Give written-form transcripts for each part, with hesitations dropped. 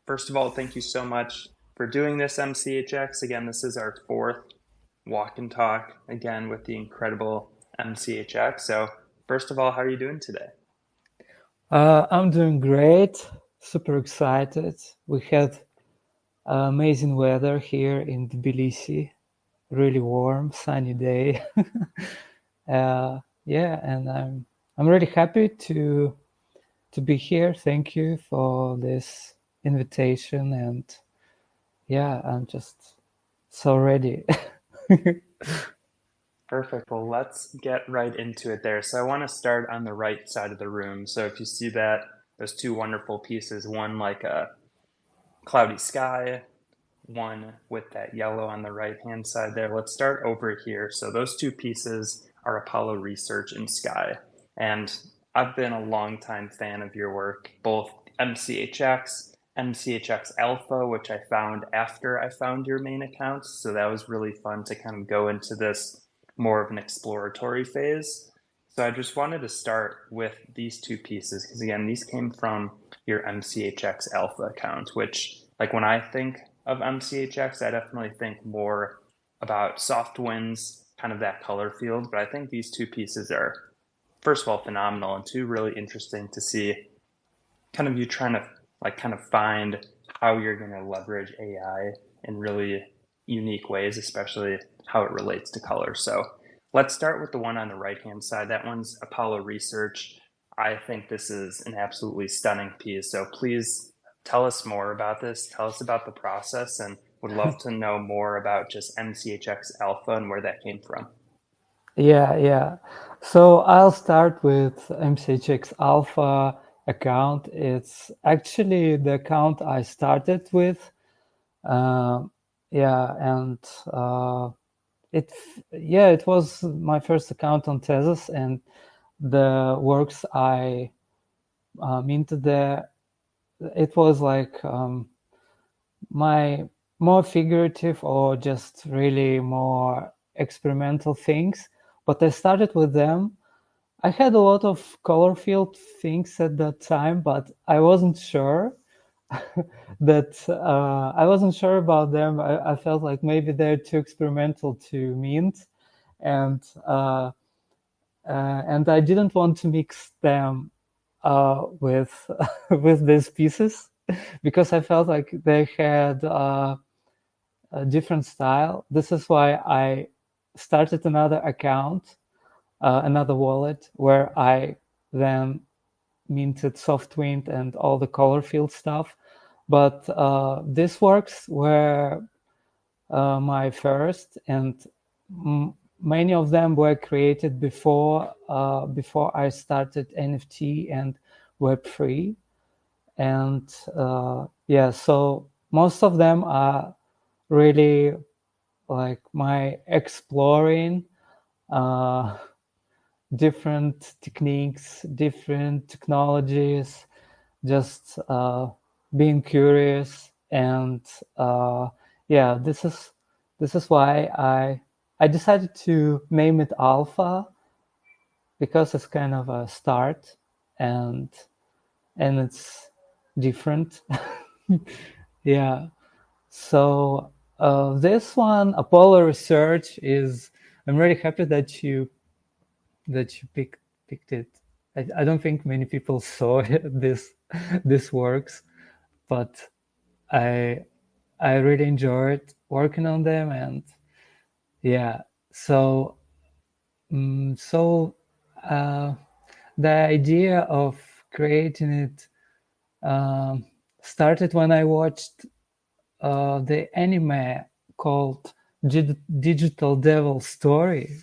First of all, thank you so much for doing this, MCHX. Again, this is our fourth walk and talk, again, with the incredible MCHX. So, first of all, how are you doing today? I'm doing great, super excited. We had amazing weather here in Tbilisi, really warm, sunny day. Yeah, and I'm really happy to be here. Thank you for this invitation, and yeah, I'm just so ready. Perfect. Well, let's get right into it there. So, I want to start on the right side of the room. So, if you see that, those two wonderful pieces, one like a cloudy sky, one with that yellow on the right hand side there. Let's start over here. So those two pieces are Apollo Research and Sky. And I've been a longtime fan of your work, both MCHX, MCHX Alpha, which I found after I found your main account. So that was really fun to kind of go into this more of an exploratory phase. So I just wanted to start with these two pieces because again, these came from your MCHX Alpha account, which like when I think of MCHX, I definitely think more about soft winds, kind of that color field. But I think these two pieces are, first of all, phenomenal and two, really interesting to see kind of you trying to like kind of find how you're going to leverage AI in really unique ways, especially how it relates to color. So let's start with the one on the right hand side. That one's Apollo Research. I think this is an absolutely stunning piece. So please tell us more about this. Tell us about the process and would love to know more about just MCHX Alpha and where that came from. Yeah. So I'll start with MCHX Alpha account. It's actually the account I started with. Um, yeah, and it it was my first account on Tezos, and the works I minted there, it was like my more figurative or just really more experimental things. But I started with them. I had a lot of color field things at that time, but I wasn't sure I wasn't sure about them. I felt like maybe they're too experimental to mint, and and I didn't want to mix them with with these pieces because I felt like they had a different style. This is why I started another account, another wallet, where I then minted Softwind and all the color field stuff. But these works were my first, and many of them were created before I started NFT and Web3. And yeah, so most of them are really like my exploring uh, different techniques, different technologies, just being curious. And yeah, this is why I decided to name it Alpha, because it's kind of a start, and it's different. Yeah. So this one, Apollo Research, is, I'm really happy that you picked it. I don't think many people saw this works, but I I really enjoyed working on them, and yeah. So so uh, the idea of creating it um, started when I watched the anime called Digital Devil Story.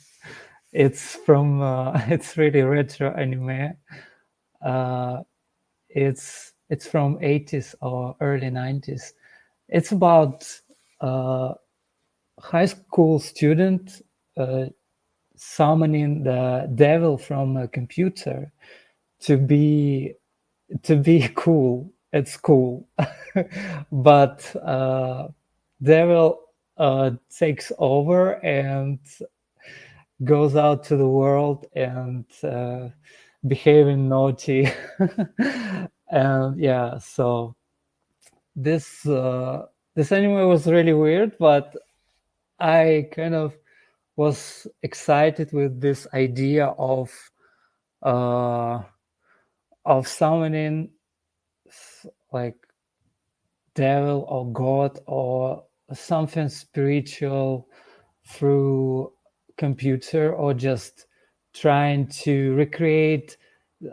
It's from it's really retro anime. Uh, it's from 80s or early 90s. It's about a high school student uh, summoning the devil from a computer to be cool at school, but devil takes over and goes out to the world and behaving naughty. And yeah, so this this anime was really weird, but I kind of was excited with this idea uh, of summoning like devil or god or something spiritual through computer, or just trying to recreate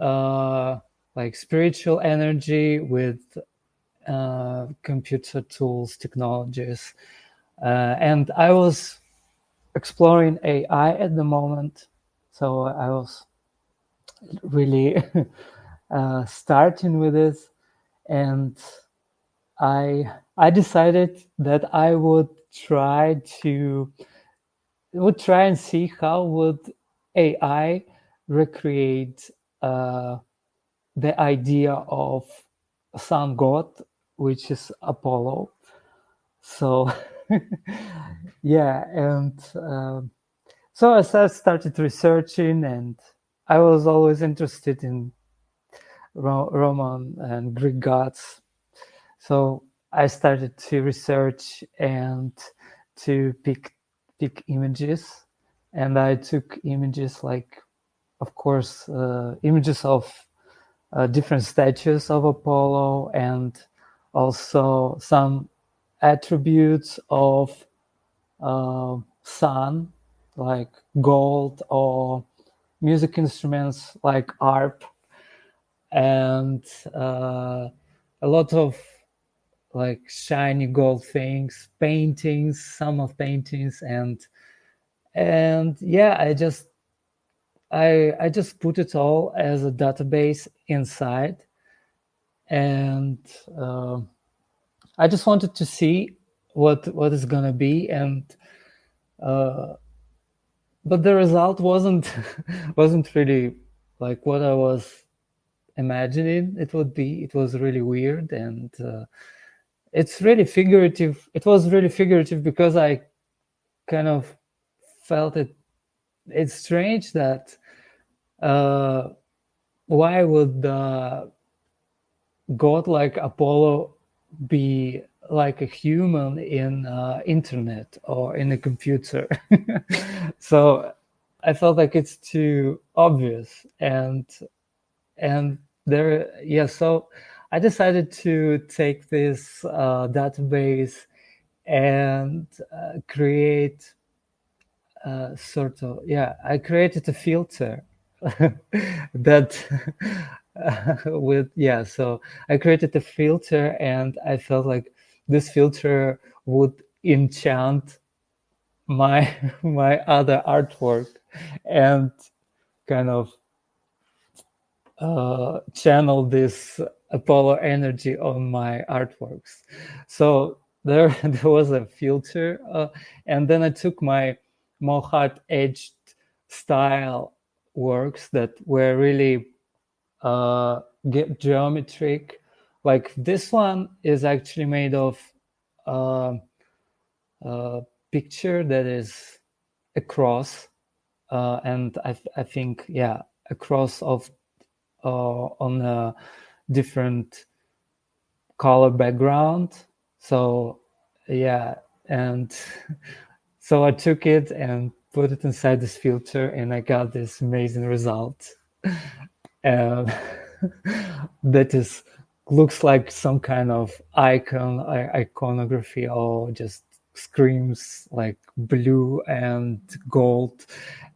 uh, like spiritual energy with computer tools, technologies. And I was exploring AI at the moment, so I was really starting with it, and I decided that I would try and see how would AI recreate uh, the idea of sun god, which is Apollo. So yeah, and so as I started researching, and I was always interested in Roman and Greek gods. So I started to research and to pick images, and I took images like, of course, images of different statues of Apollo, and also some attributes of sun, like gold, or music instruments like harp, and a lot of like shiny gold things, paintings, some of paintings, and yeah, I just put it all as a database inside, and I just wanted to see what is gonna be, and uh, but the result wasn't wasn't really like what I was imagining it would be. It was really weird, and it's really figurative. It was really figurative because I kind of felt it. It's strange that uh, why would the god like Apollo be like a human in internet or in a computer? So I felt like it's too obvious, and there, yeah. So I decided to take this database and create sort of, yeah, I created a filter that with, yeah, so I created a filter, and I felt like this filter would enchant my my other artwork, and kind of channel this Apollo energy on my artworks. So there, there was a filter, and then I took my more hard-edged style works that were really geometric. Like this one is actually made of uh, a picture that is a cross, and I think, yeah, a cross of on a different color background. So yeah, and so I took it and put it inside this filter, and I got this amazing result. And that is looks like some kind of iconography, or just screams like blue and gold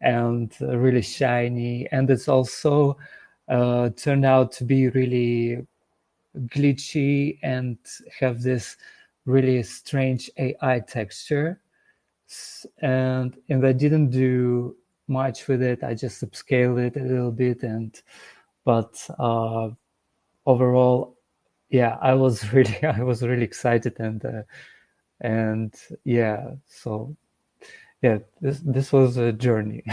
and really shiny, and it's also turned out to be really glitchy and have this really strange AI texture. And I didn't do much with it. I just upscaled it a little bit, and but overall, yeah, I was really I was really excited, and yeah, so yeah, this was a journey.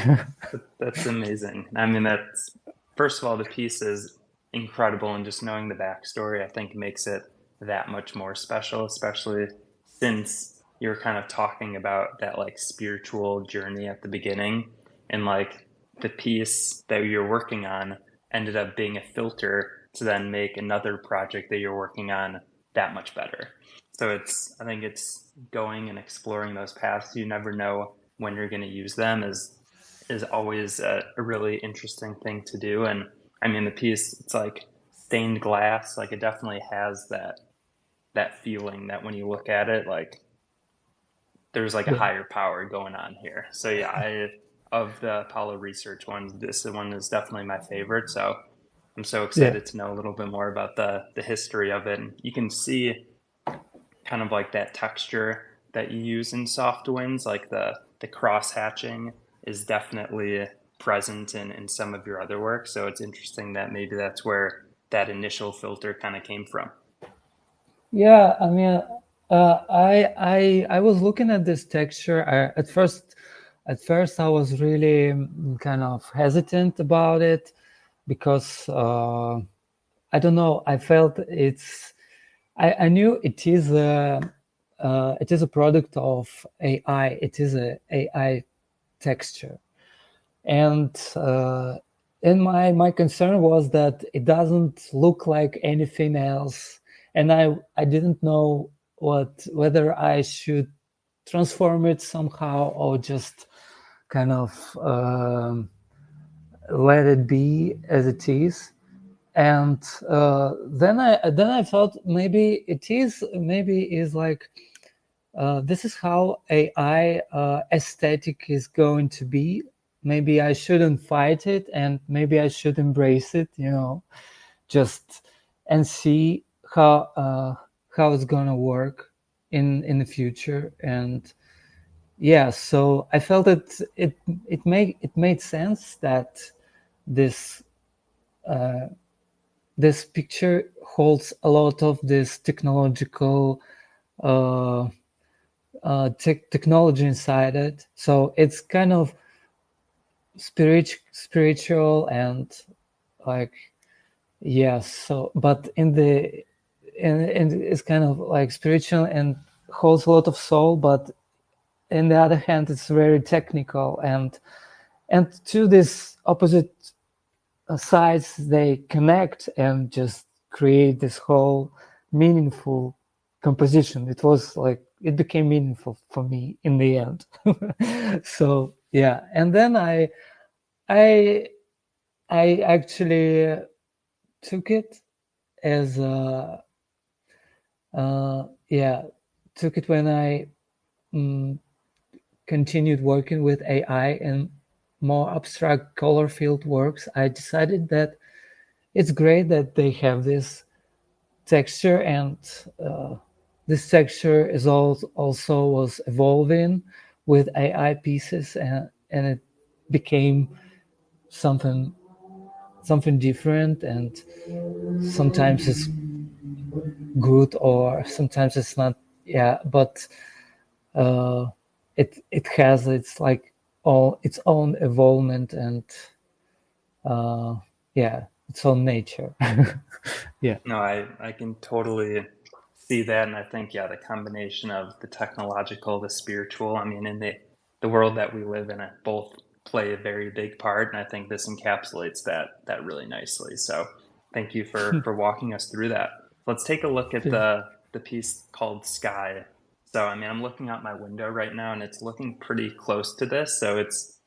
That's amazing. I mean, that's first of all, the piece is incredible, and just knowing the backstory, I think, makes it that much more special, especially since you're kind of talking about that like spiritual journey at the beginning, and like the piece that you're working on ended up being a filter to then make another project that you're working on that much better. So I think it's going and exploring those paths. You never know when you're going to use them is always a really interesting thing to do. And I mean, the piece, it's like stained glass, like it definitely has that feeling that when you look at it, like there's like a Yeah. higher power going on here. So yeah, I of the Apollo research ones, this one is definitely my favorite. So I'm so Yeah. excited to know a little bit more about the history of it. And you can see kind of like that texture that you use in soft winds, like the cross hatching is definitely present in some of your other work. So it's interesting that maybe that's where that initial filter kind of came from. Yeah, I mean, I was looking at this texture. At first, I was really kind of hesitant about it because I don't know. I felt I knew it is a product of AI. It is a AI texture, and my concern was that it doesn't look like anything else, and I didn't know whether I should transform it somehow or just kind of let it be as it is. And then I thought maybe is like this is how AI aesthetic is going to be. Maybe I shouldn't fight it, and maybe I should embrace it. Just and see how it's gonna work in the future. And yeah, so I felt that it made sense that this this picture holds a lot of this technological uh, technology inside it. So it's kind of spiritual and like yes. So but in it's kind of like spiritual and holds a lot of soul. But on the other hand, it's very technical, and to this opposite sides they connect and just create this whole meaningful composition. It was like it became meaningful for me in the end. So yeah, and then I I actually took it as yeah, took it when I mm, continued working with AI and more abstract color field works. I decided that it's great that they have this texture, and this texture is also was evolving with AI pieces, and it became something something different, and sometimes it's good or sometimes it's not. Yeah, but uh, it has its like all its own evolvement and yeah, its own nature. Yeah. No, I can totally see that, and I think yeah, the combination of the technological, the spiritual. I mean, in the world that we live in, it both play a very big part, and I think this encapsulates that really nicely. So, thank you for walking us through that. Let's take a look at the piece called Sky. So, I mean, I'm looking out my window right now, and it's looking pretty close to this. So, it's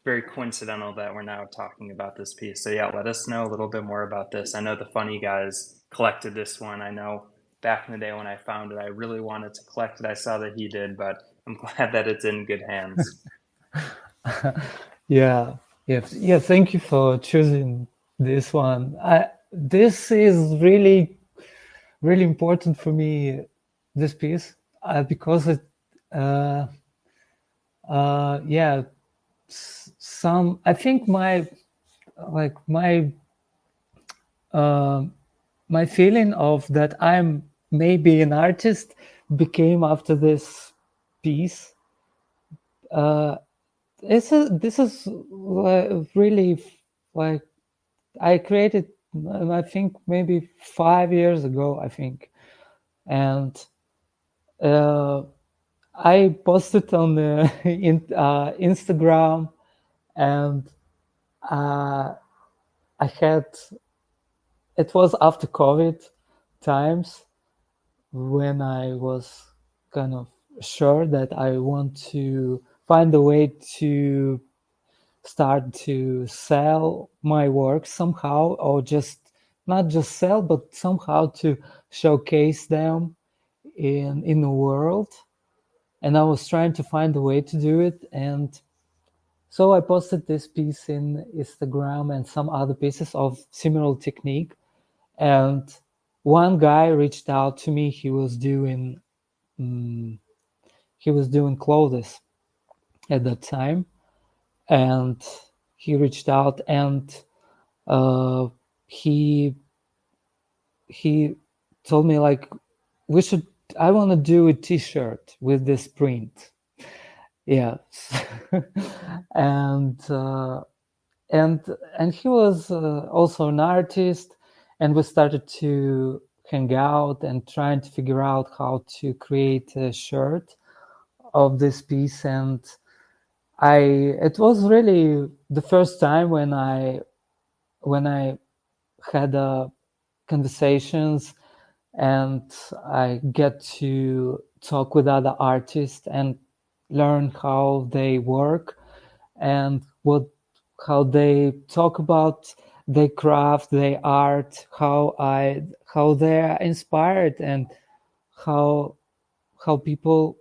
very coincidental that we're now talking about this piece. So yeah, let us know a little bit more about this. I know the funny guys collected this one. I know back in the day when I found it, I really wanted to collect it. I saw that he did, but I'm glad that it's in good hands. Yeah, yeah. Thank you for choosing this one. This is really, really important for me. This piece, because it, uh, yeah, some. I think like uh, my feeling of that I'm maybe an artist became after this piece. This is really like I created, I think maybe 5 years ago, I think, and uh, I posted on the Instagram, and uh, I had it was after COVID, times when I was kind of sure that I want to find a way to start to sell my work somehow, or just not just sell, but somehow to showcase them in the world. And I was trying to find a way to do it. And so I posted this piece in Instagram and some other pieces of similar technique. And one guy reached out to me. Mm, he was doing clothes at that time, and he reached out and uh, he he told me like we should. I want to do a T-shirt with this print. Yes, and uh, and and he was also an artist, and we started to hang out and trying to figure out how to create a shirt of this piece. And I it was really the first time when I had conversations, and I get to talk with other artists and learn how they work and how they talk about their craft, their art, how they're inspired, and how how people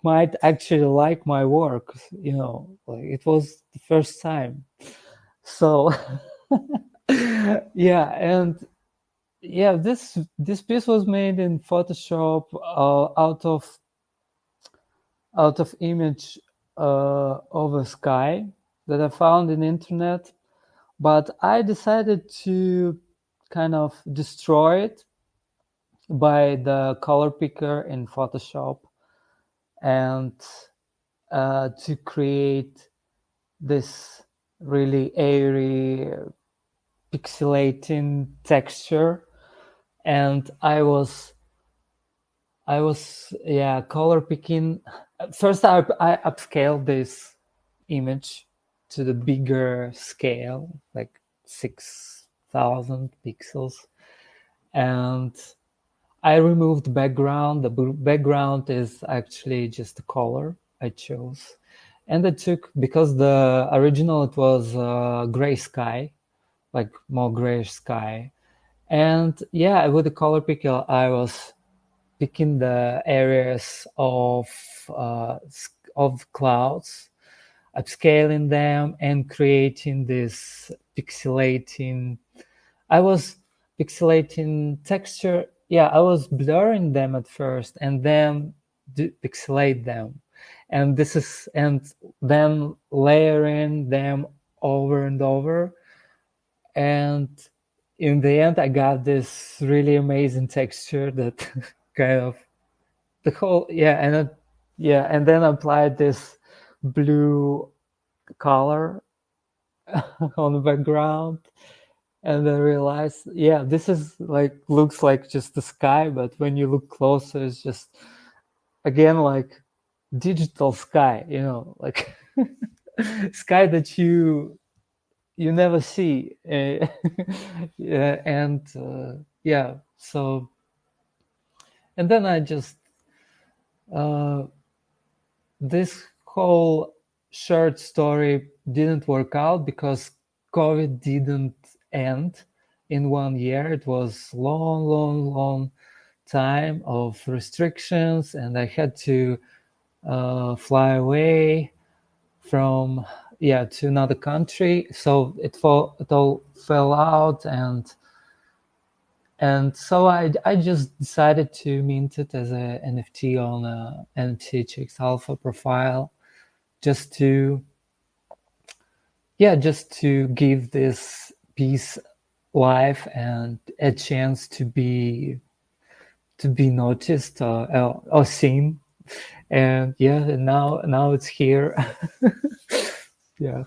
might actually like my work. Like it was the first time. So yeah, and yeah, this piece was made in Photoshop out of image of a sky that I found in internet, but I decided to kind of destroy it by the color picker in Photoshop, and to create this really airy pixelating texture. And I was yeah, color picking. First, I upscaled this image to the bigger scale, like 6,000 pixels, and I removed the background. The background is actually just the color I chose, and I took, because the original it was gray sky, like more grayish sky, and yeah, with the color picker I was picking the areas of clouds, upscaling them, and creating this pixelating. I was pixelating texture. Yeah, I was blurring them at first, and then pixelate them, and then layering them over and over, and in the end I got this really amazing texture that kind of the whole yeah, and then applied this blue color on the background, and then realized, yeah, this is like looks like just the sky, but when you look closer it's just again like digital sky, like sky that you never see. Yeah, and yeah, so and then I just uh, this whole short story didn't work out because COVID didn't end in 1 year. It was long, long, long time of restrictions, and I had to fly away from to another country. So it all fell out, and so I just decided to mint it as a NFT on a MCHX alpha profile, just to give this piece life and a chance to be noticed, or seen. And yeah, and now it's here. Yeah.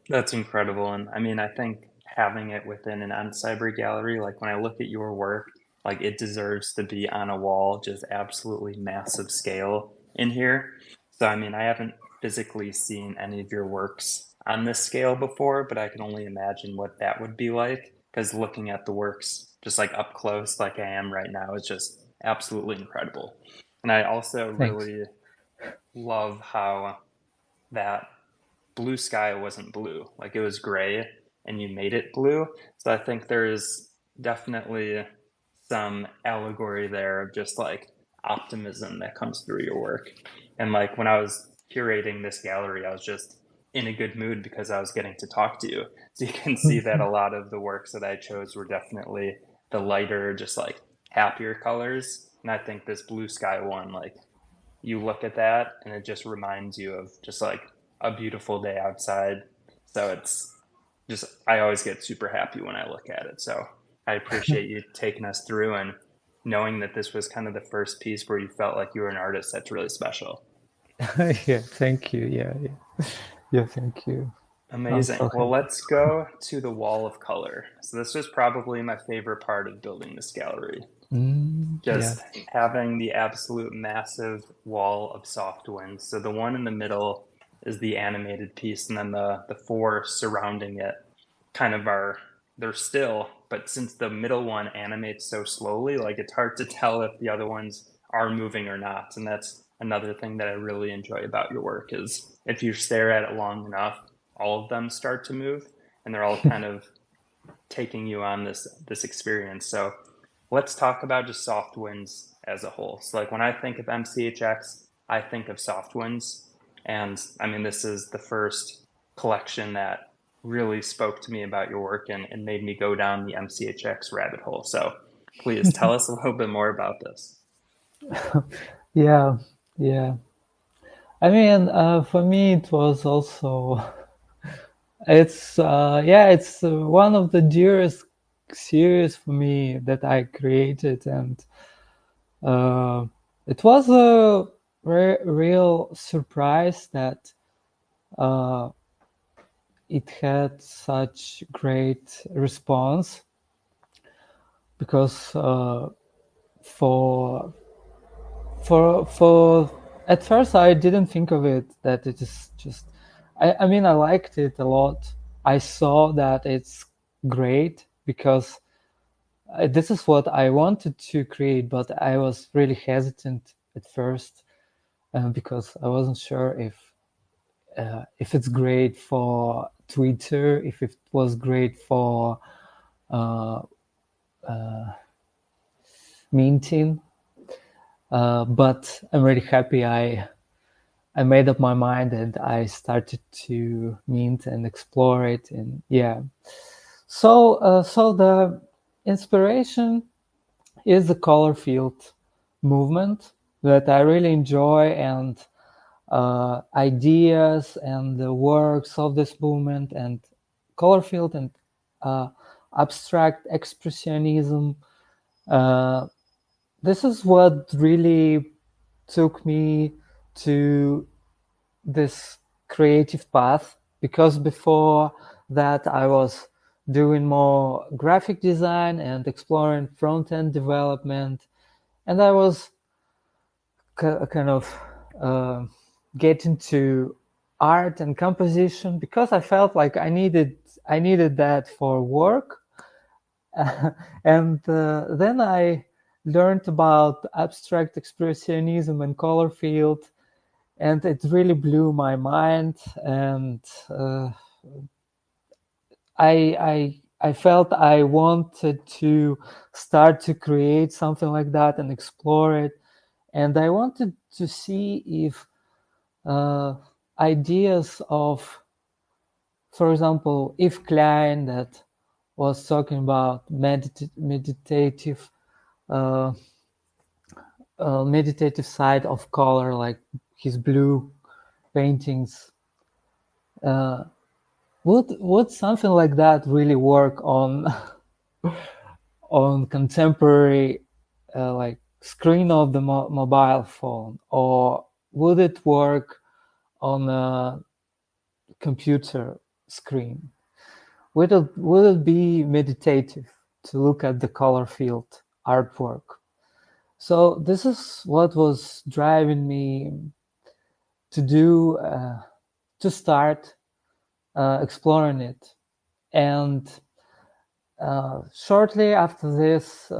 That's incredible. And I mean, I think having it within an oncyber gallery, like when I look at your work, like it deserves to be on a wall, just absolutely massive scale in here. So, I mean, I haven't physically seen any of your works on this scale before, but I can only imagine what that would be like. because looking at the works just like up close, like I am right now, is just absolutely incredible. And I also Thanks. really love how that blue sky wasn't blue, like it was gray and you made it blue. So I think there's definitely some allegory there of just like optimism that comes through your work. And like when I was curating this gallery, I was just in a good mood because I was getting to talk to you. So you can see that a lot of the works that I chose were definitely the lighter, just like happier colors. And I think this blue sky one, like you look at that and it just reminds you of just like a beautiful day outside. So it's just, I always get super happy when I look at it. So I appreciate you taking us through and knowing that this was kind of the first piece where you felt like you were an artist. That's really special. Yeah, thank you. Yeah, yeah. Yeah, thank you. I'm Amazing. so Well, happy. let's go to the wall of color. So this was probably my favorite part of building this gallery. Yeah. Just having the absolute massive wall of soft winds. So the one in the middle is the animated piece, and then the four surrounding it kind of are they're still, but since the middle one animates so slowly, like it's hard to tell if the other ones are moving or not. And that's another thing that I really enjoy about your work is if you stare at it long enough, all of them start to move and they're all kind of taking you on this experience. So let's talk about just soft winds as a whole. So like when I think of MCHX, I think of soft winds. And I mean, this is the first collection that really spoke to me about your work and made me go down the MCHX rabbit hole. So please tell us a little bit more about this. Yeah, yeah. I mean, for me, it was also it's one of the dearest series for me that I created, and uh, it was a real surprise that uh, it had such great response because for for at first I didn't think of it that it is just I mean I liked it a lot. I saw that it's great because this is what I wanted to create, but I was really hesitant at first because I wasn't sure if it's great for Twitter, if it was great for uh, minting. But I'm really happy I made up my mind and I started to mint and explore it. And yeah, so the inspiration is the color field movement that I really enjoy, and ideas and the works of this movement and color field and uh, abstract expressionism. Uh, this is what really took me to this creative path, because before that I was doing more graphic design and exploring front-end development, and I was kind of getting to art and composition because I felt like I needed that for work. And then I learned about abstract expressionism and color field, and it really blew my mind. And I felt I wanted to start to create something like that and explore it. And I wanted to see if ideas of, for example, Yves Klein, that was talking about meditative uh, meditative side of color, like his blue paintings. Would something like that really work on on contemporary like screen of the mobile phone, or would it work on a computer screen? Would it be meditative to look at the color field artwork? So this is what was driving me to do to start exploring it. And shortly after this,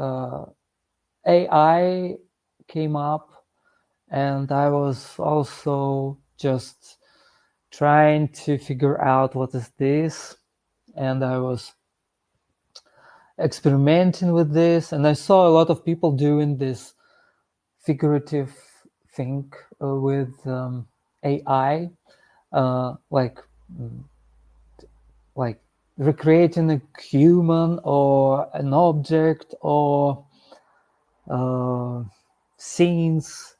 AI came up, and I was also just trying to figure out what is this, and I was experimenting with this, and I saw a lot of people doing this figurative thing with AI, like recreating a human or an object or scenes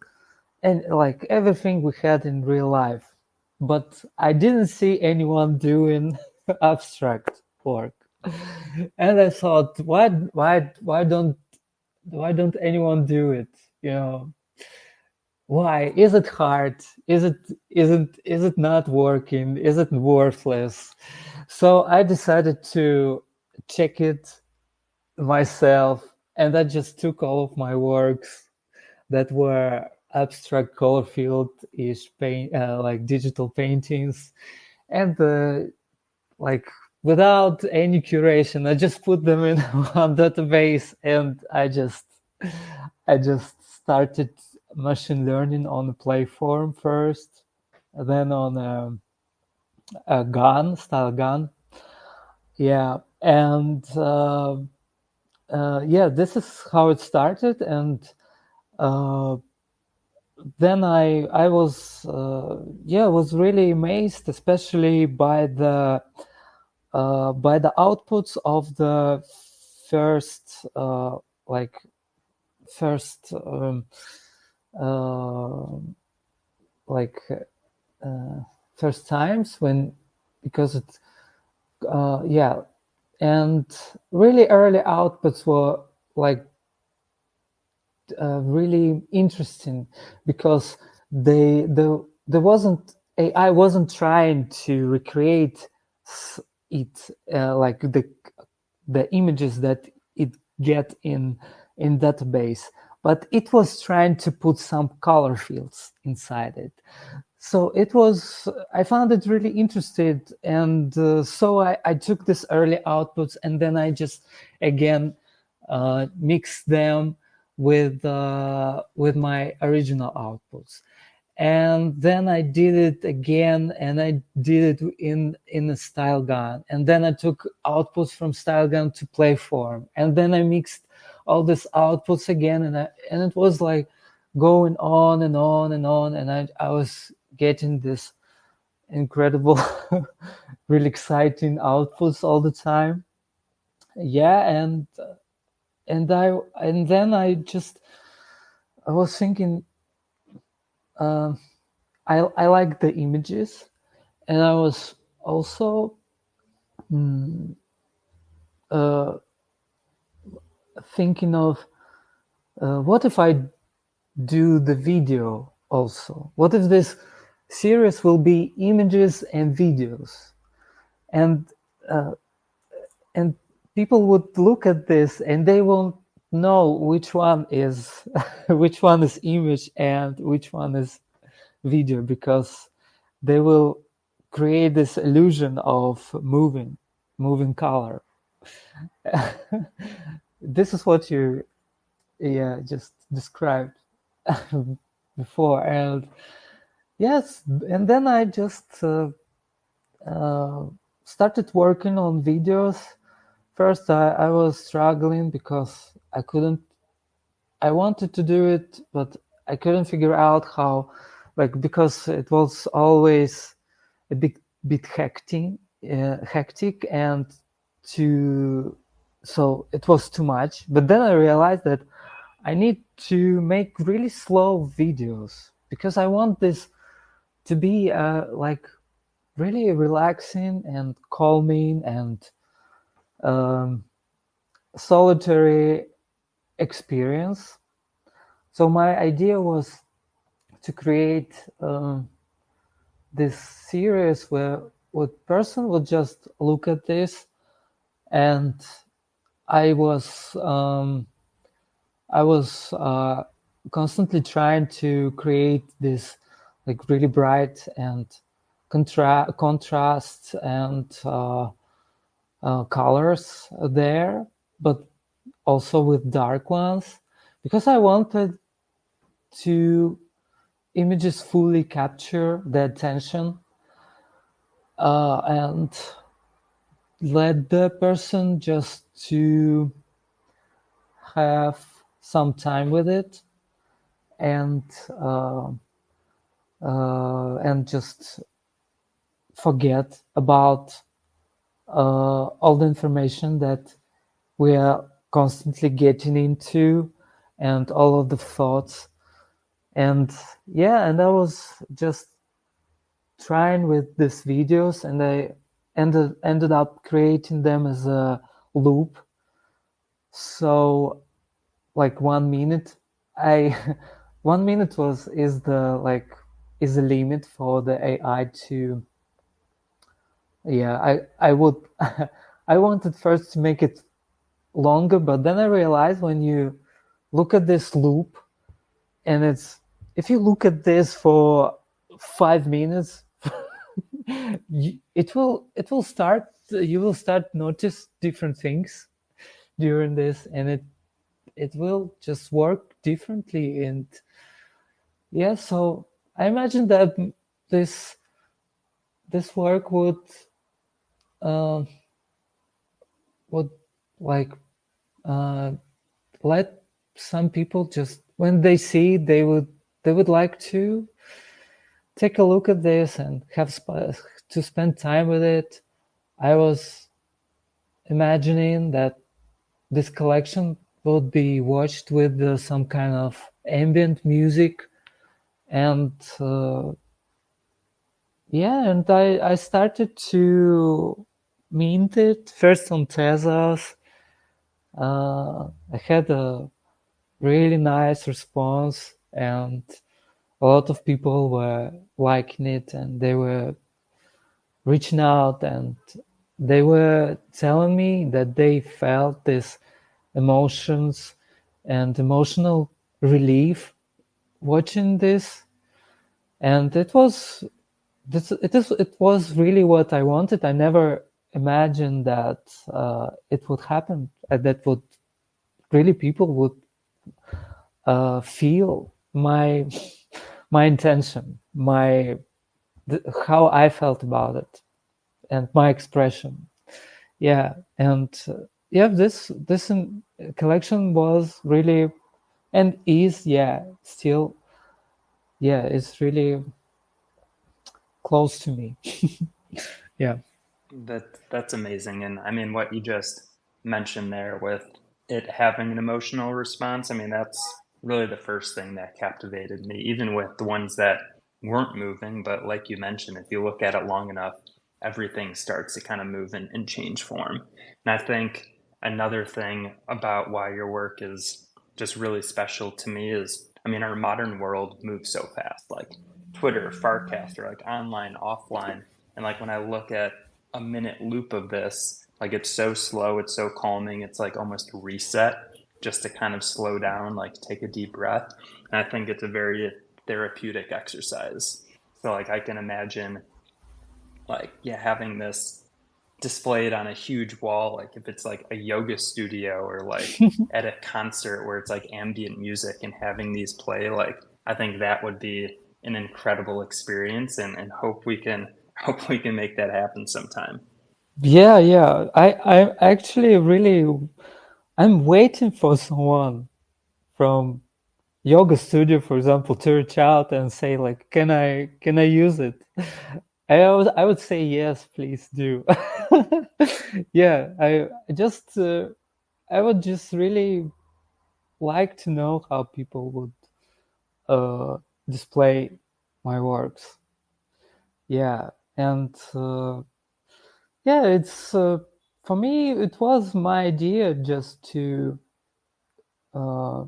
and like everything we had in real life. But I didn't see anyone doing abstract work. And I thought, why don't anyone do it? You know, why? Is it hard? Is it not working? Is it worthless? So I decided to check it myself, and I just took all of my works that were abstract color field ish paint, like digital paintings, and like without any curation, I just put them in one database, and I just started machine learning on a play form first, then on a gun style gun. Yeah, and yeah, this is how it started, and then I was was really amazed, especially by the outputs of the first like first like first times when, because it yeah, and really early outputs were like really interesting, because there wasn't, AI wasn't trying to recreate it like the images that it get in database, but it was trying to put some color fields inside it. So it was, I found it really interesting, and so I took this early outputs, and then I just again mixed them with my original outputs, and then I did it again, and I did it in a style gun, and then I took outputs from style gun to play form, and then I mixed all these outputs again, and it was like going on and on and on, and I was getting this incredible really exciting outputs all the time. Yeah, and then I was thinking, I like the images, and I was also thinking of what if I do the video also? What if this series will be images and videos, and people would look at this and they won't know which one is which one is image and which one is video, because they will create this illusion of moving color. This is what you just described before, and yes, and then I just started working on videos. First, I was struggling because I wanted to do it, but I couldn't figure out how, like, because it was always a bit hectic, and so it was too much. But then I realized that I need to make really slow videos, because I want this to be like really relaxing and calming and solitary experience. So my idea was to create this series where what person would just look at this, and I was constantly trying to create this like really bright and contrast and colors there, but also with dark ones, because I wanted to images fully capture the attention and let the person just to have some time with it and just forget about all the information that we are constantly getting into and all of the thoughts. And yeah, and I was just trying with these videos, and I ended up creating them as a loop. So like 1 minute, I 1 minute is the limit for the AI to. Yeah, I would I wanted first to make it longer, but then I realized when you look at this loop, and it's if you look at this for 5 minutes, it will start. You will start notice different things during this, and it will just work differently. And yeah, so I imagine that this this work uh, would like uh, let some people just when they see they would like to take a look at this and have to spend time with it. I was imagining that this collection would be watched with some kind of ambient music, and yeah, and I started to mint it first on Tezos. I had a really nice response, and a lot of people were liking it, and they were reaching out, and they were telling me that they felt this emotions and emotional relief watching this, and it was really what I wanted. I never imagined that it would happen, that would really people would feel my intention, how I felt about it, and my expression. Yeah, and yeah, this collection was really and is still it's really close to me. Yeah. That's amazing. And I mean, what you just mentioned there with it having an emotional response, I mean, that's really the first thing that captivated me, even with the ones that weren't moving. But like you mentioned, if you look at it long enough, everything starts to kind of move and change form. And I think another thing about why your work is just really special to me is, I mean, our modern world moves so fast, like Twitter, Farcaster, like online, offline. And like when I look at a minute loop of this, like it's so slow, it's so calming, it's like almost reset just to kind of slow down, like take a deep breath. And I think it's a very therapeutic exercise. So like I can imagine like yeah, having this displayed on a huge wall, like if it's like a yoga studio or like at a concert where it's like ambient music and having these play, like I think that would be an incredible experience and hope we can make that happen sometime. Yeah. I actually really I'm waiting for someone from yoga studio, for example, to reach out and say like, can I use it? I would say yes, please do. Yeah, I just I would just really like to know how people would display my works. Yeah, and yeah, it's for me it was my idea just uh, to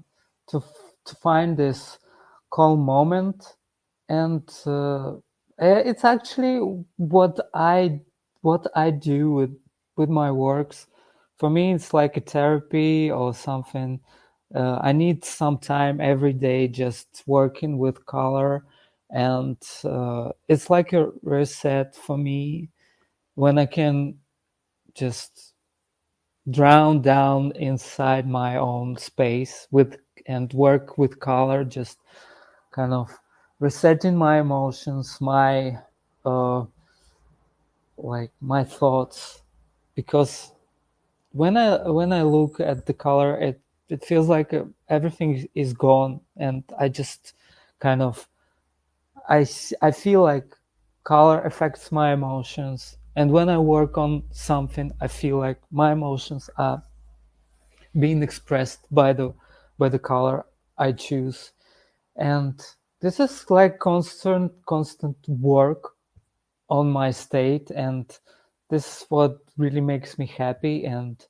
find this calm moment, and it's actually what I do with my works. For me, it's like a therapy or something. I need some time every day just working with color, and it's like a reset for me when I can just drown down inside my own space and work with color, just kind of resetting my emotions, my uh, like my thoughts, because when I look at the color, it feels like everything is gone, and I just kind of I feel like color affects my emotions, and when I work on something, I feel like my emotions are being expressed by the color I choose. And this is like constant work on my state, and this is what really makes me happy and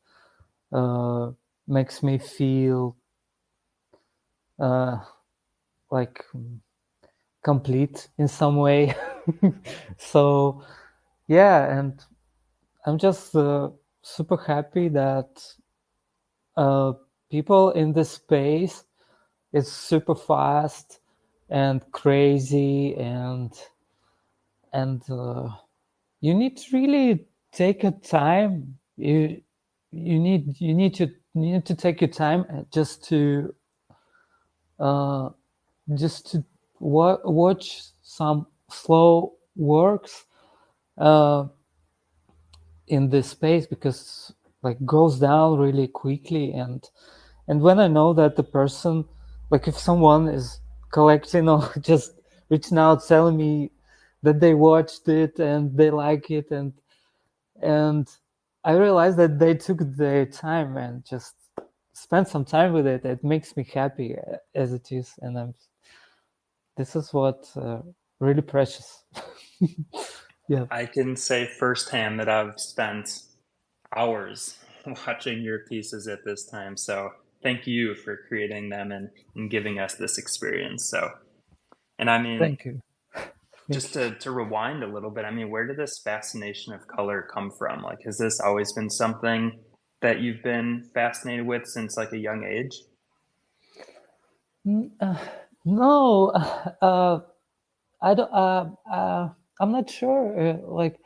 uh, makes me feel uh, like complete in some way. So yeah, and I'm just super happy that uh, people in this space is super fast and crazy, and you need to really take a time. You need to take your time uh, just to watch some slow works uh, in this space, because like goes down really quickly. And when I know that the person, like if someone is collecting or just reaching out telling me that they watched it and they like it, and I realize that they took their time and just spent some time with it, it makes me happy as it is. And this is what really precious. Yeah. I can say firsthand that I've spent hours watching your pieces at this time. So thank you for creating them and giving us this experience. So, and I mean, Thank you. just Thank you. to rewind a little bit, I mean, where did this fascination of color come from? Like, has this always been something that you've been fascinated with since like a young age? No, I don't. I'm not sure. Like,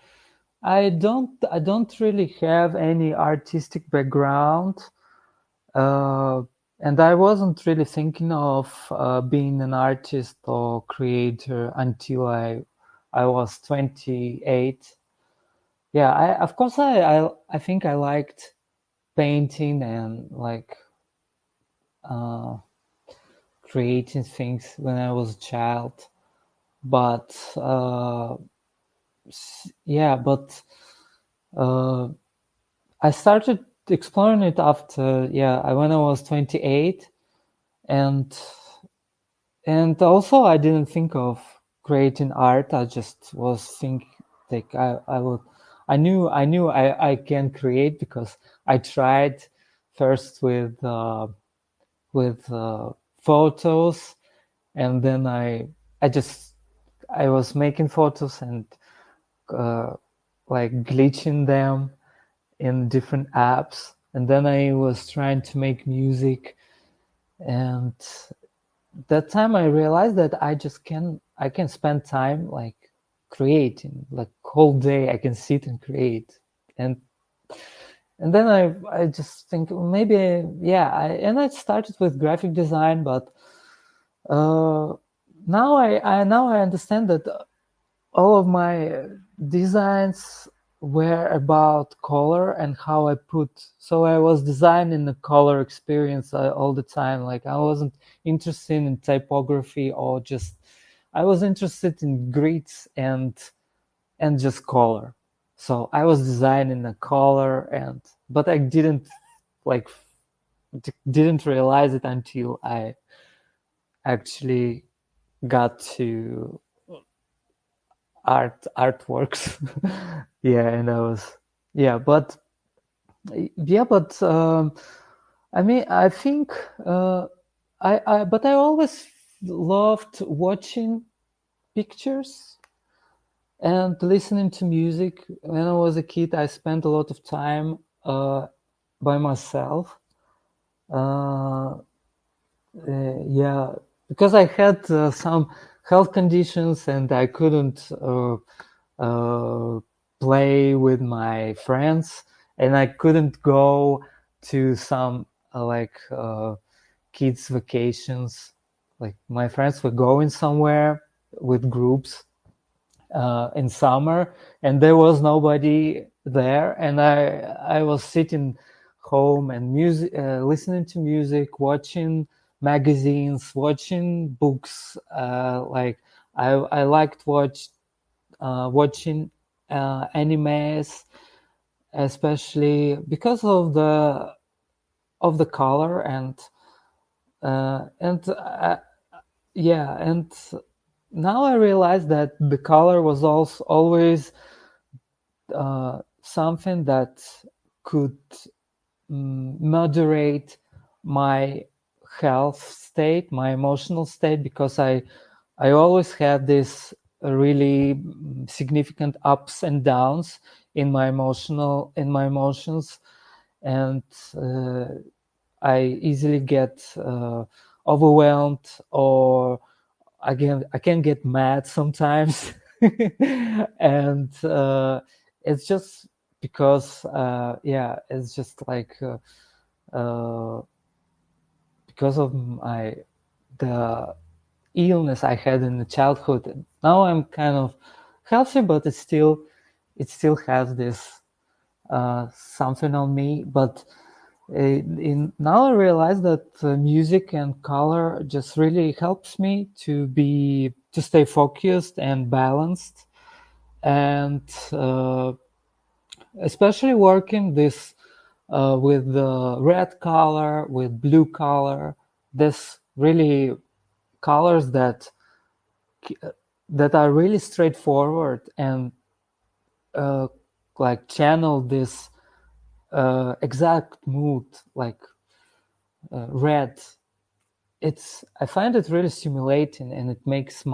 I don't really have any artistic background, uh, and I wasn't really thinking of being an artist or creator until I was 28. Yeah, I of course I think I liked painting and like uh, creating things when I was a child, but yeah, but uh, I started exploring it after, when I was 28, and also I didn't think of creating art. I just was think like I would. I knew I can create because I tried first with photos, and then I was making photos and uh, like glitching them in different apps, and then I was trying to make music, and that time I realized that I can spend time like creating, like whole day I can sit and create. And then I just think maybe, I started with graphic design, but uh now I understand that all of my designs were about color and how I put. So I was designing the color experience all the time. Like I wasn't interested in typography or just. I was interested in grids and just color. So I was designing the color, but I didn't like didn't realize it until I actually got to artworks. Yeah, and I was yeah but yeah but I mean, I think I always loved watching pictures and listening to music. When I was a kid, I spent a lot of time by myself. uh, yeah, because I had some health conditions and I couldn't uh, play with my friends. and I couldn't go to some kids vacations. Like my friends were going somewhere with groups in summer, and there was nobody there, and I was sitting home and listening to music, watching magazines, watching books. I liked watching animes, especially because of the color and yeah, and now I realize that the color was also always something that could moderate my health state, my emotional state, because I always had this really significant ups and downs in my emotions, and I easily get overwhelmed, or I can get mad sometimes, and it's just because yeah, it's just like uh, because of the illness I had in the childhood. Now I'm kind of healthy, but it still has this something on me. But now I realize that music and color just really helps me to stay focused and balanced, and especially working this with the red color, with blue color, this really colors that are really straightforward and uh, like channel this exact mood, like red. I find it really stimulating, and it makes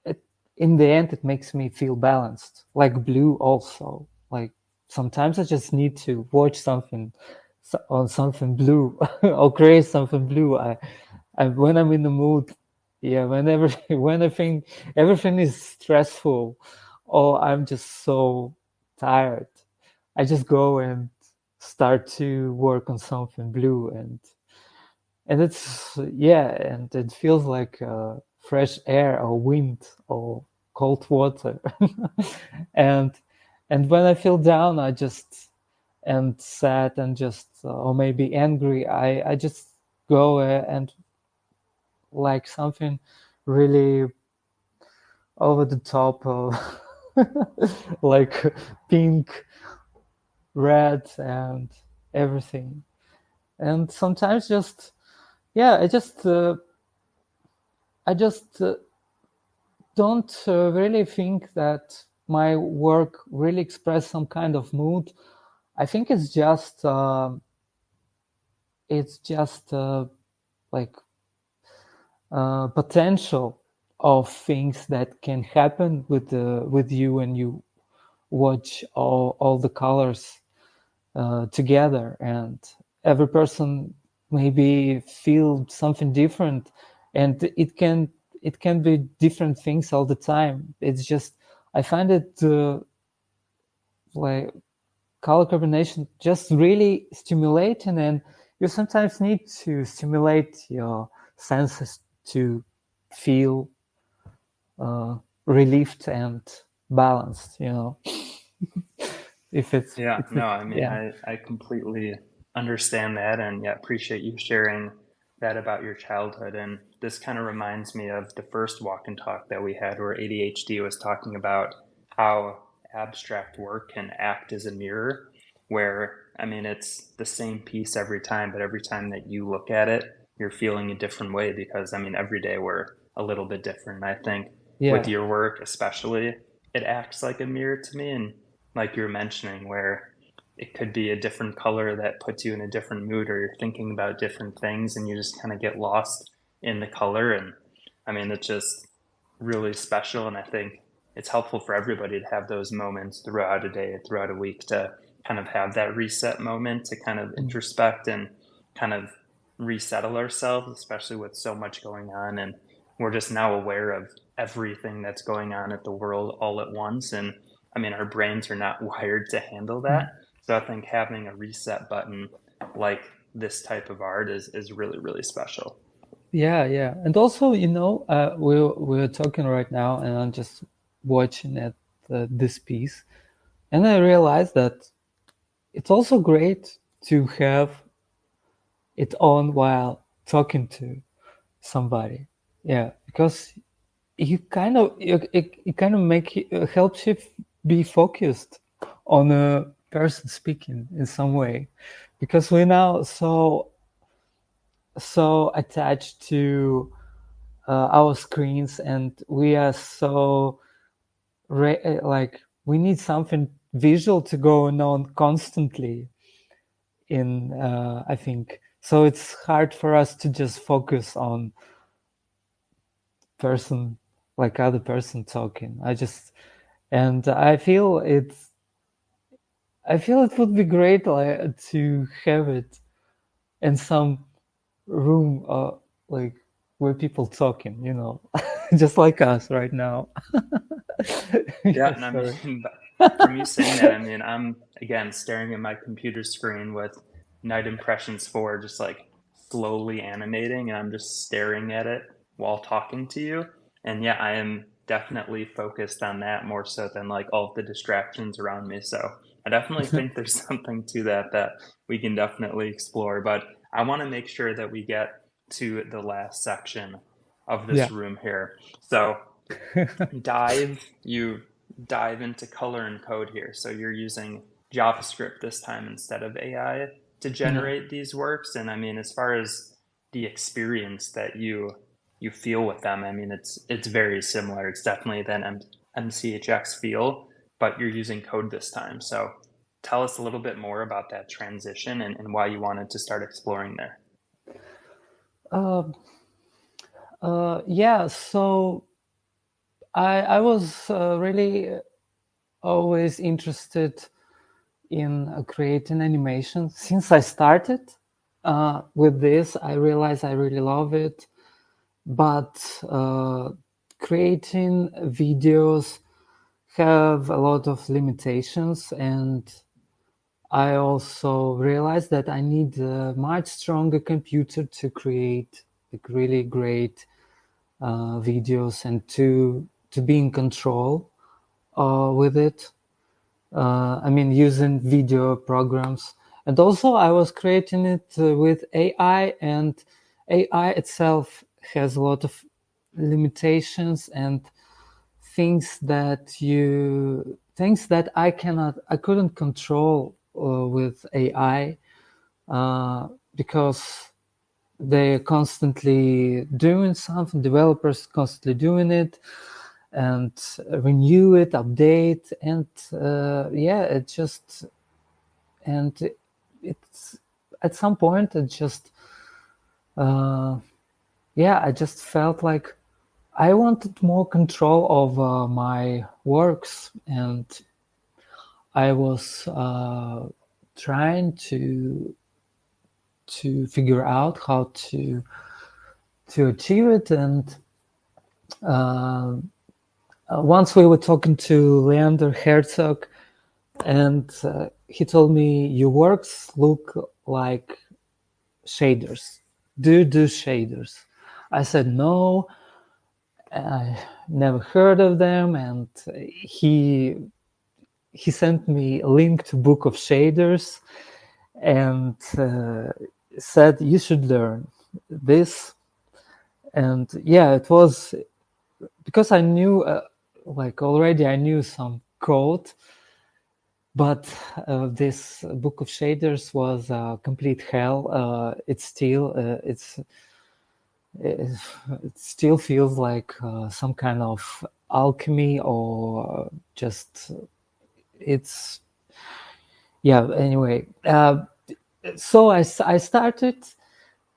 it, in the end it makes me feel balanced. Like blue also, like sometimes I just need to watch something on something blue or create something blue. I when I'm in the mood, yeah, whenever when I think everything is stressful or I'm just so tired, I just go and start to work on something blue, and it's yeah, and it feels like fresh air or wind or cold water. and and when I feel down, I just and sad and just or maybe angry, I just go and like something really over the top of like pink, red, and everything. And sometimes just yeah, I just don't really think that my work really express some kind of mood. I think it's just like potential of things that can happen with you when you watch all the colors together, and every person maybe feel something different, and it can be different things all the time. It's just I find it like color combination just really stimulating, and you sometimes need to stimulate your senses to feel relieved and balanced, Yeah, if no, it I mean, yeah. I completely understand that and yeah, appreciate you sharing that about your childhood. And this kind of reminds me of the first walk and talk that we had where ADHD was talking about how abstract work can act as a mirror, where, I mean, it's the same piece every time, but every time that you look at it, you're feeling a different way because, I mean, every day we're a little bit different. And I think with Yeah. your work, especially, it acts like a mirror to me. And like you were mentioning, where it could be a different color that puts you in a different mood, or you're thinking about different things and you just kind of get lost in the color. And I mean, it's just really special. And I think it's helpful for everybody to have those moments throughout a day, throughout a week, to kind of have that reset moment to kind of Mm. introspect and kind of resettle ourselves, especially with so much going on. And we're just now aware of everything that's going on at the world all at once. And I mean, our brains are not wired to handle that. So I think having a reset button like this type of art is really, really special. Yeah, yeah. And also, we're talking right now, and I'm just watching at this piece, and I realized that it's also great to have it on while talking to somebody. Yeah, because it kind of helps you be focused on a person speaking in some way, because we're now so attached to our screens, and we are so like we need something visual to go on constantly in I think so it's hard for us to just focus on person, like other person talking. And I feel it would be great, like, to have it in some room, like where people talking, just like us right now. Yeah, Yeah, and I sorry. mean, from you saying that, I mean, I'm again staring at my computer screen with Night Impressions 4 just like slowly animating, and I'm just staring at it while talking to you. And yeah, I am definitely focused on that more so than like all of the distractions around me. So I definitely think there's something to that we can definitely explore. But I want to make sure that we get to the last section of Yeah. this room here. So you dive into color and code here. So you're using JavaScript this time instead of AI to Yeah. generate these works. And I mean, as far as the experience that you feel with them, I mean, it's very similar. It's definitely that MCHX feel, but you're using code this time. So tell us a little bit more about that transition and why you wanted to start exploring there. uh, yeah, so I was really always interested in creating animation since I started with this. I realized I really love it, but creating videos have a lot of limitations, and I also realized that I need a much stronger computer to create like really great videos, and to be in control with it. I mean, using video programs. And also I was creating it with AI, and AI itself has a lot of limitations and things that I couldn't control with AI, because they're constantly doing something, developers constantly doing it, and renew it, update, and yeah, it just and it's at some point it just yeah, I just felt like I wanted more control over my works, and I was trying to figure out how to achieve it. And once we were talking to Leander Herzog, and he told me your works look like shaders. Do shaders? I said no, I never heard of them, and he sent me a link to Book of Shaders, and said you should learn this. And yeah, it was because I knew like already I knew some code, but this Book of Shaders was complete hell. It still feels like some kind of alchemy, or just it's yeah. Anyway, so I started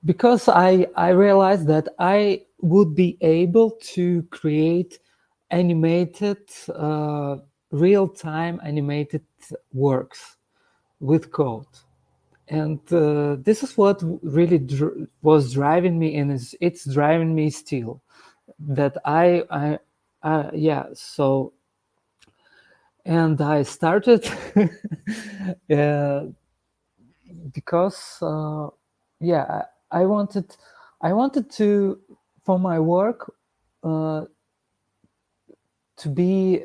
because I realized that I would be able to create animated, real-time animated works with code. And this is what really was driving me, and it's driving me still. That yeah. So and I started because yeah, I wanted to, for my work, to be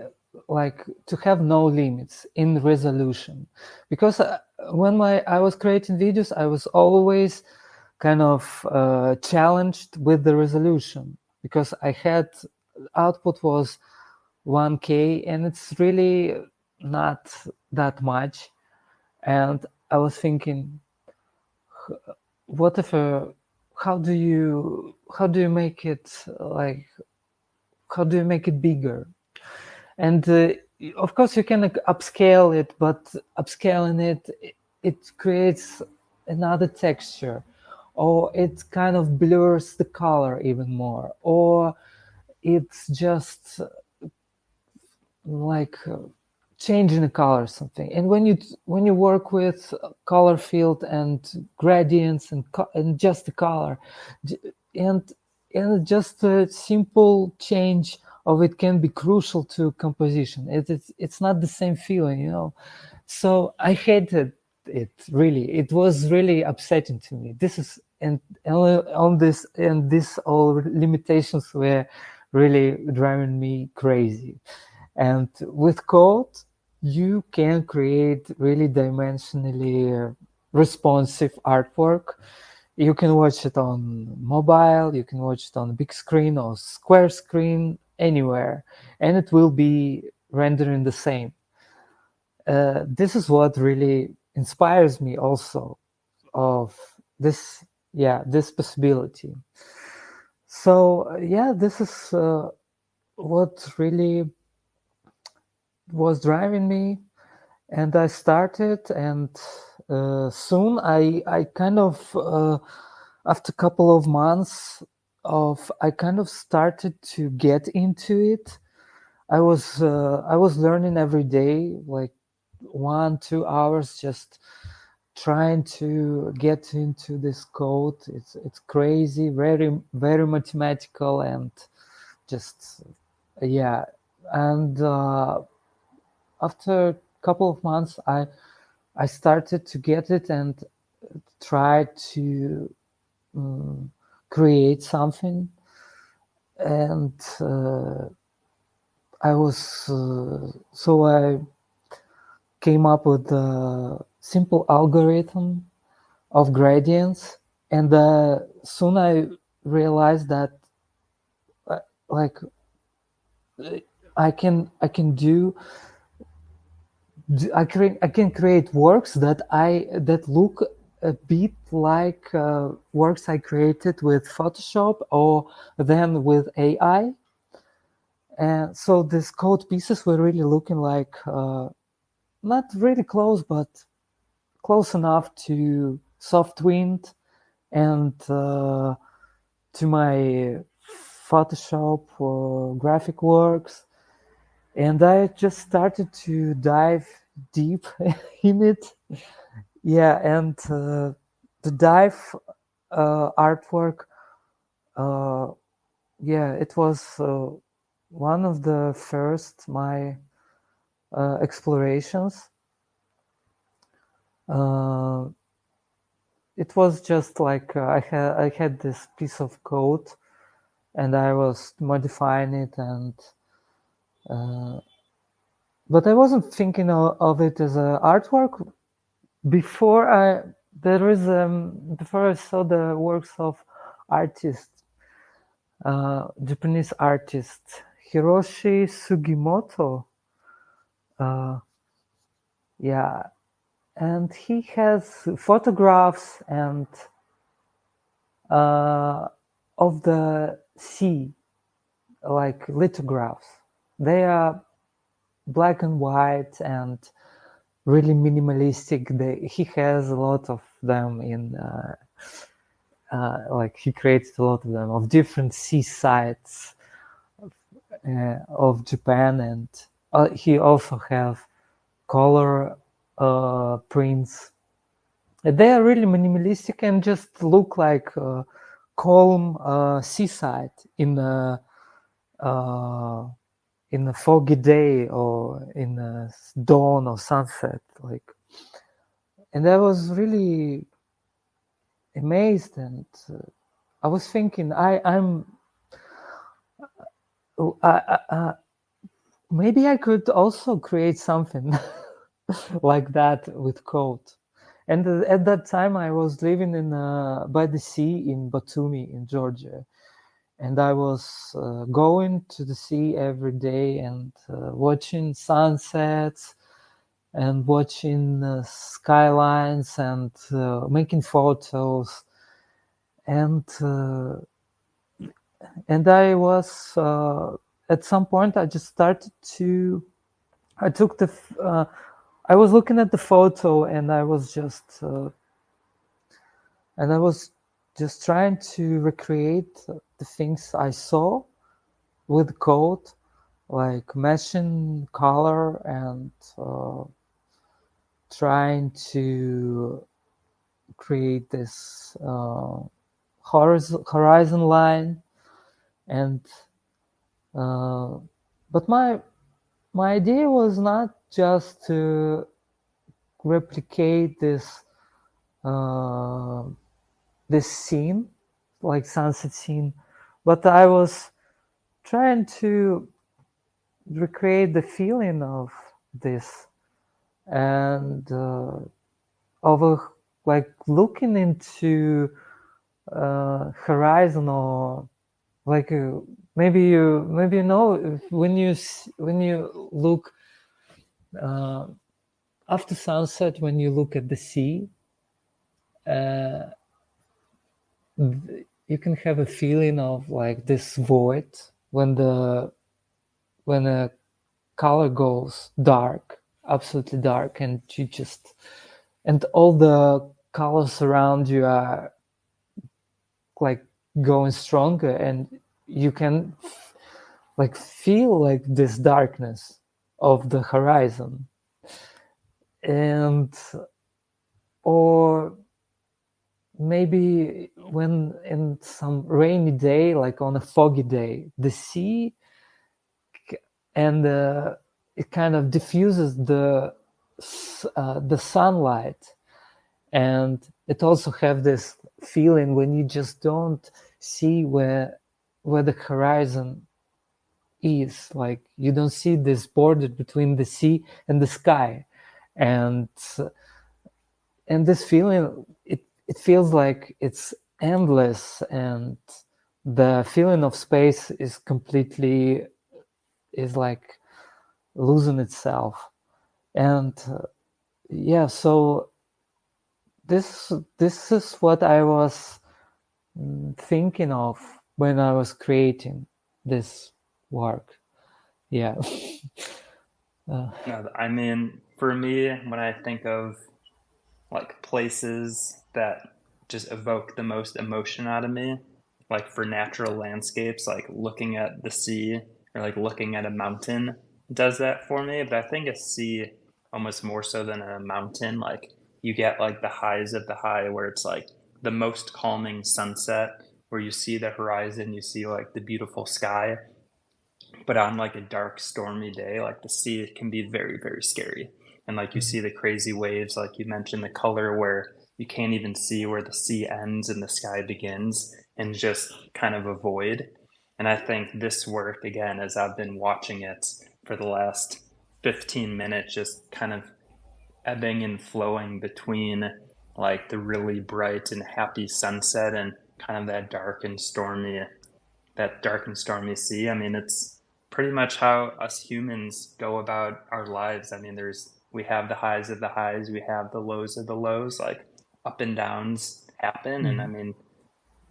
like, to have no limits in resolution, because when I was creating videos, I was always kind of challenged with the resolution, because I had output was 1K, and it's really not that much. And I was thinking, what if how do you make it, like, how do you make it bigger? And of course you can upscale it, but upscaling it creates another texture, or it kind of blurs the color even more, or it's just like changing the color or something. And when you work with color field and gradients and just the color, and just a simple change of it can be crucial to composition. It's not the same feeling, you know. So I hated it, really. It was really upsetting to me. This is, and on this, and this all limitations were really driving me crazy. And with code, you can create really dimensionally responsive artwork. You can watch it on mobile, you can watch it on big screen or square screen, anywhere, and it will be rendering the same. This is what really inspires me also of this, this possibility. So yeah, this is what really was driving me. And I started, and soon I kind of, after a couple of months I kind of started to get into it. I was learning every day, like 1-2 hours, just trying to get into this code. It's crazy, very very mathematical, and just yeah. And after a couple of months, I started to get it and try to create something. And so I came up with a simple algorithm of gradients, and soon I realized that like I can create works that look a bit like works I created with Photoshop or then with AI. And so these code pieces were really looking like not really close, but close enough to Softwind and to my Photoshop or graphic works. And I just started to dive deep in it. Yeah, and the dive artwork, it was one of the first my explorations. It was just like I had this piece of code, and I was modifying it, and but I wasn't thinking of it as an artwork. Before I saw the works of artists, Japanese artist Hiroshi Sugimoto. And he has photographs and of the sea, like lithographs. They are black and white and really minimalistic. He has a lot of them in like he created a lot of them of different seasides of Japan, and he also have color prints. They are really minimalistic and just look like calm seaside in in a foggy day or in a dawn or sunset, like, and I was really amazed, and I was thinking, maybe I could also create something like that with code. And at that time, I was living in by the sea in Batumi, in Georgia, and I was going to the sea every day and watching sunsets and watching skylines and making photos, and I was at some point I just started to I took the I was looking at the photo, and I was just trying to recreate the things I saw with code, like meshing color and trying to create this horizon line, and but my idea was not just to replicate this this scene, like sunset scene, but I was trying to recreate the feeling of this, and like looking into horizon, or like maybe you know, when you look after sunset, when you look at the sea, you can have a feeling of like this void when a color goes dark, absolutely dark, and all the colors around you are like going stronger, and you can like feel like this darkness of the horizon. And or maybe when in some rainy day, like on a foggy day, the sea and it kind of diffuses the sunlight, and it also have this feeling when you just don't see where the horizon is, like you don't see this border between the sea and the sky, and this feeling, it feels like it's endless, and the feeling of space is like losing itself. And yeah, so this is what I was thinking of when I was creating this work. Yeah. No, I mean, for me, when I think of like places that just evoke the most emotion out of me, like for natural landscapes, like looking at the sea or like looking at a mountain does that for me. But I think a sea almost more so than a mountain, like you get like the highs of the high where it's like the most calming sunset where you see the horizon, you see like the beautiful sky, but on like a dark, stormy day, like the sea can be very, very scary. And like you see the crazy waves, like you mentioned, the color where you can't even see where the sea ends and the sky begins, and just kind of a void. And I think this work, again, as I've been watching it for the last 15 minutes, just kind of ebbing and flowing between like the really bright and happy sunset and kind of that dark and stormy sea. I mean, it's pretty much how us humans go about our lives. I mean, we have the highs of the highs, we have the lows of the lows, like up and downs happen, and I mean,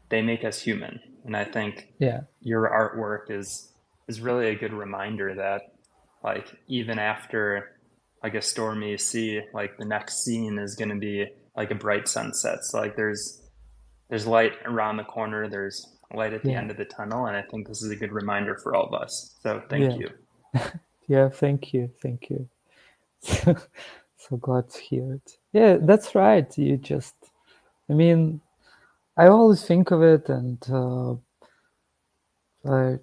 they make us human. And I think Yeah. your artwork is really a good reminder that like even after like a stormy sea, like the next scene is going to be like a bright sunset. So like there's light around the corner, there's light at the Yeah. end of the tunnel, and I think this is a good reminder for all of us. So thank Yeah. you. Yeah. Thank you. So glad to hear it. Yeah, that's right. I mean, I always think of it, and like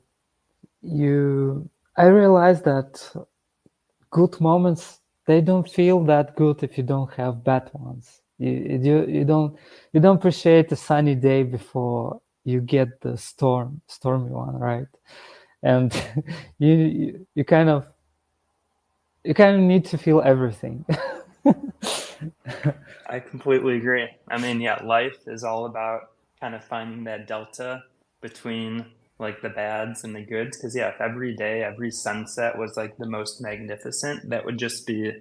I realized that good moments, they don't feel that good if you don't have bad ones. You don't appreciate a sunny day before you get the stormy one, right? And you kind of need to feel everything. I completely agree. I mean, yeah, life is all about kind of finding that delta between like the bads and the goods. Because yeah, if every day, every sunset was like the most magnificent, that would just be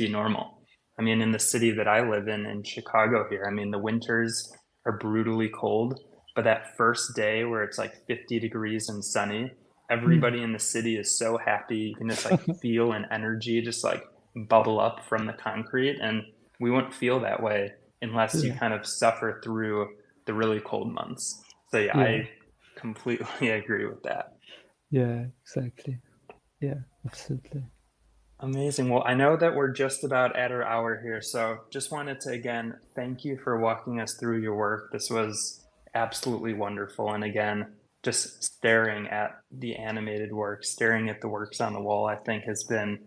normal. I mean, in the city that I live in Chicago here, I mean, the winters are brutally cold, but that first day where it's like 50 degrees and sunny, everybody in the city is so happy. You can just like feel an energy just like bubble up from the concrete, and we wouldn't feel that way unless you Yeah, kind of suffer through the really cold months. So yeah, yeah, I completely agree with that. yeah, exactly. Yeah, absolutely. Amazing. Well, I know that we're just about at our hour here, so just wanted to again thank you for walking us through your work. This was absolutely wonderful. And again, just staring at the animated work, staring at the works on the wall, I think has been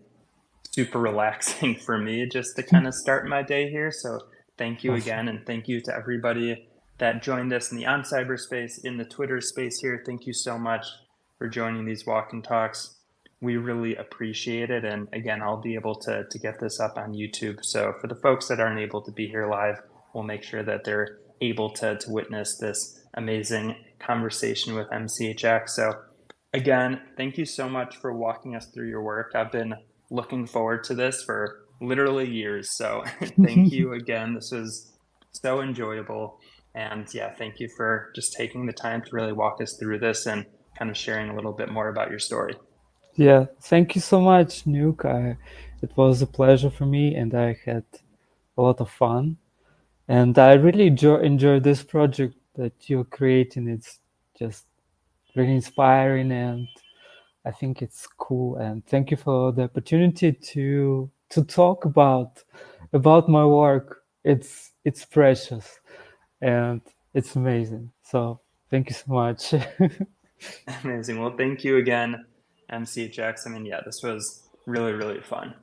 super relaxing for me just to kind of start my day here. So thank you Awesome. again, and thank you to everybody that joined us in the on cyberspace, in the Twitter space here. Thank you so much for joining these walk and talks. We really appreciate it. And again, I'll be able to get this up on YouTube. So for the folks that aren't able to be here live, we'll make sure that they're able to witness this amazing conversation with MCHX. So again, thank you so much for walking us through your work. I've been looking forward to this for literally years. So thank you again. This was so enjoyable. And yeah, thank you for just taking the time to really walk us through this and kind of sharing a little bit more about your story. Yeah, thank you so much, Nuke. It was a pleasure for me, and I had a lot of fun. And I really enjoy this project that you're creating. It's just really inspiring, and I think it's cool. And thank you for the opportunity to talk about my work. It's precious and it's amazing. So thank you so much. Amazing. Well, thank you again, MCHX. I mean, yeah, this was really, really fun.